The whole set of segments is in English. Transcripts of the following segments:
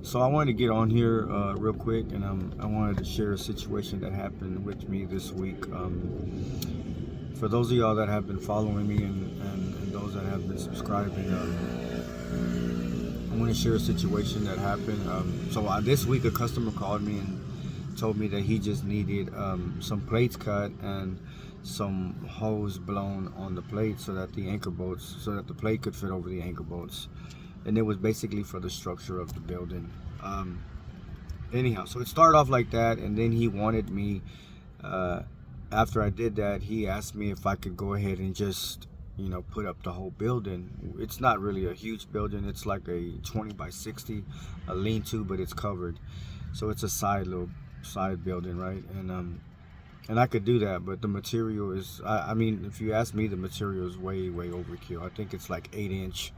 So I wanted to get on here real quick, and I wanted to share a situation that happened with me this week. For those of y'all that have been following me and those that have been subscribing, I want to share a situation that happened. This week a customer called me and told me that he just needed some plates cut and some hose blown on the plate so that the plate could fit over the anchor bolts, and it was basically for the structure of the building. Anyhow, so it started off like that, and then he wanted me, after I did that, he asked me if I could go ahead and just, put up the whole building. It's not really a huge building. It's like a 20 by 60, a lean-to, but it's covered. So it's a side building, right? And I could do that, but the material is, I mean, if you ask me, the material is way overkill. I think it's like 8-inch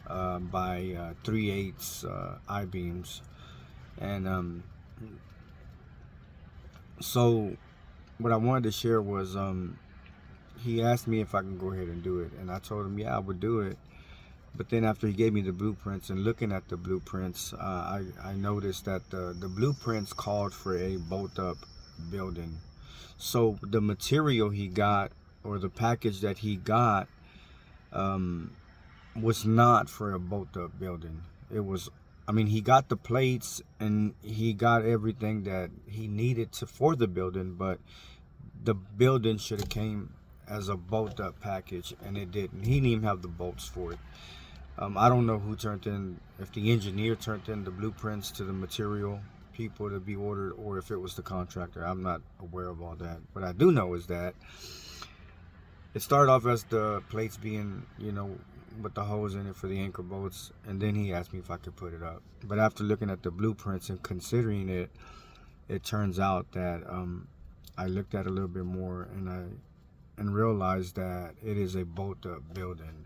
by 3/8 I-beams. And so what I wanted to share was, he asked me if I can go ahead and do it, and I told him, yeah, I would do it. But then after he gave me the blueprints, and looking at the blueprints, I noticed that the blueprints called for a bolt-up building. So the material he got, or the package that he got, was not for a bolt-up building. It was, I mean, he got the plates and he got everything that he needed for the building, but the building should have came as a bolt-up package, and it didn't. He didn't even have the bolts for it. I don't know who turned in, if the engineer turned in the blueprints to the material people to be ordered, or if it was the contractor. I'm not aware of all that. What I do know is that it started off as the plates being, with the hose in it for the anchor bolts, and then he asked me if I could put it up. But after looking at the blueprints and considering it, it turns out that I looked at it a little bit more, and realized that it is a bolt-up building.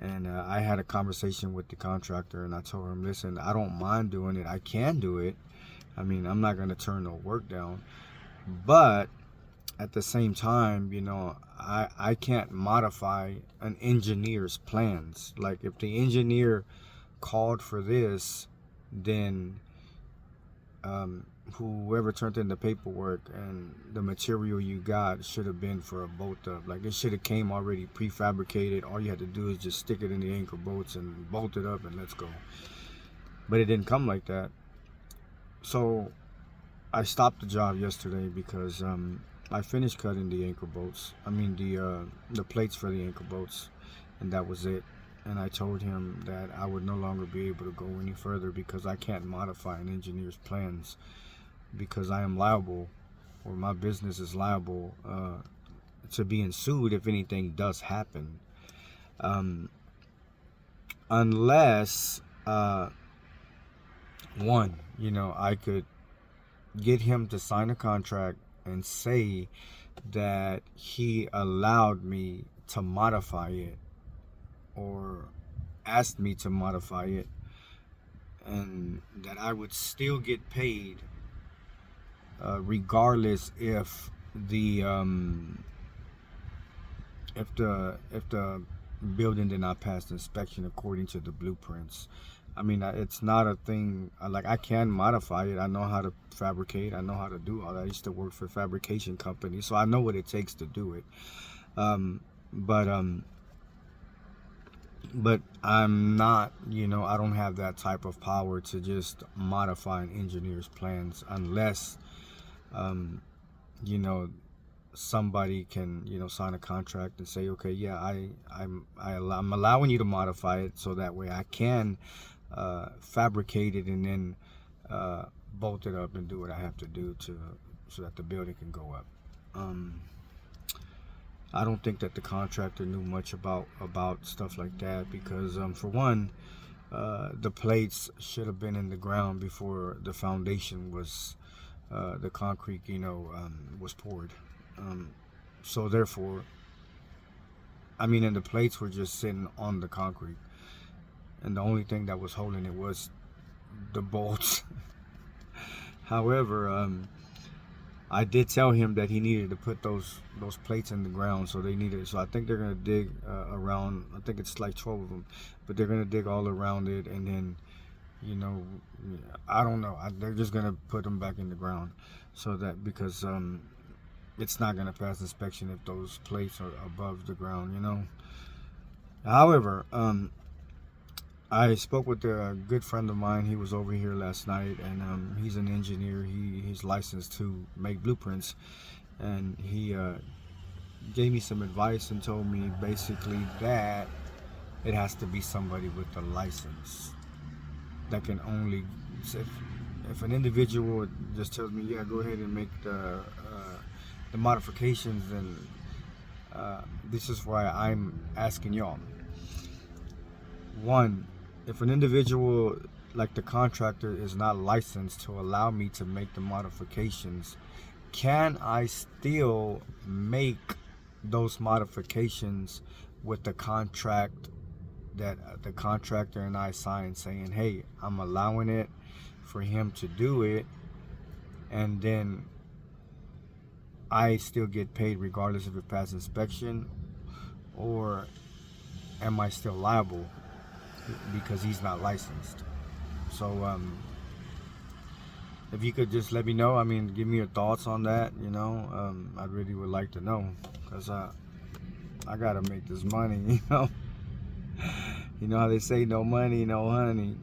And I had a conversation with the contractor, and I told him, listen, I don't mind doing it. I can do it. I mean, I'm not going to turn no work down. But at the same time, I can't modify an engineer's plans. Like, if the engineer called for this, then whoever turned in the paperwork and the material you got should have been for a bolt up. Like, it should have came already prefabricated. All you had to do is just stick it in the anchor bolts and bolt it up and let's go. But it didn't come like that. So I stopped the job yesterday because I finished cutting the anchor bolts. I mean the plates for the anchor bolts, and that was it. And I told him that I would no longer be able to go any further because I can't modify an engineer's plans, because I am liable, or my business is liable to being sued if anything does happen, unless I could get him to sign a contract and say that he allowed me to modify it, or asked me to modify it, and that I would still get paid regardless if the building did not pass the inspection according to the blueprints. I mean, it's not a thing. Like, I can modify it. I know how to fabricate. I know how to do all that. I used to work for a fabrication company, so I know what it takes to do it. But I'm not, I don't have that type of power to just modify an engineer's plans unless, somebody can, sign a contract and say, okay, yeah, I'm allowing you to modify it so that way I can fabricate it and then bolt it up and do what I have to do so that the building can go up. I don't think that the contractor knew much about stuff like that, because for one, the plates should have been in the ground before the foundation was the concrete was poured. So therefore, I mean, and the plates were just sitting on the concrete, and the only thing that was holding it was the bolts. However, I did tell him that he needed to put those plates in the ground, so I think they're gonna dig around. I think it's like 12 of them, but they're gonna dig all around it, and then You know, I don't know. They're just gonna put them back in the ground, so that because it's not gonna pass inspection if those plates are above the ground. You know. However, I spoke with a good friend of mine. He was over here last night, and he's an engineer. He's licensed to make blueprints, and he gave me some advice and told me basically that it has to be somebody with a license that can only if an individual just tells me, yeah, go ahead and make the modifications, then this is why I'm asking y'all. One, if an individual like the contractor is not licensed to allow me to make the modifications, can I still make those modifications with the contract that the contractor and I signed, saying, hey, I'm allowing it for him to do it, and then I still get paid regardless if it passes inspection, or am I still liable because he's not licensed? So if you could just let me know, I mean, give me your thoughts on that. You know, I really would like to know, because I gotta make this money. You know, you know how they say, no money, no honey.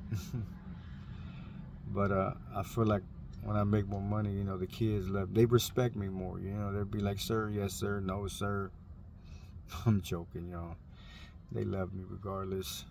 But I feel like when I make more money, you know, the kids they respect me more. You know, they'll be like, sir, yes sir, no sir. I'm joking, y'all. They love me regardless.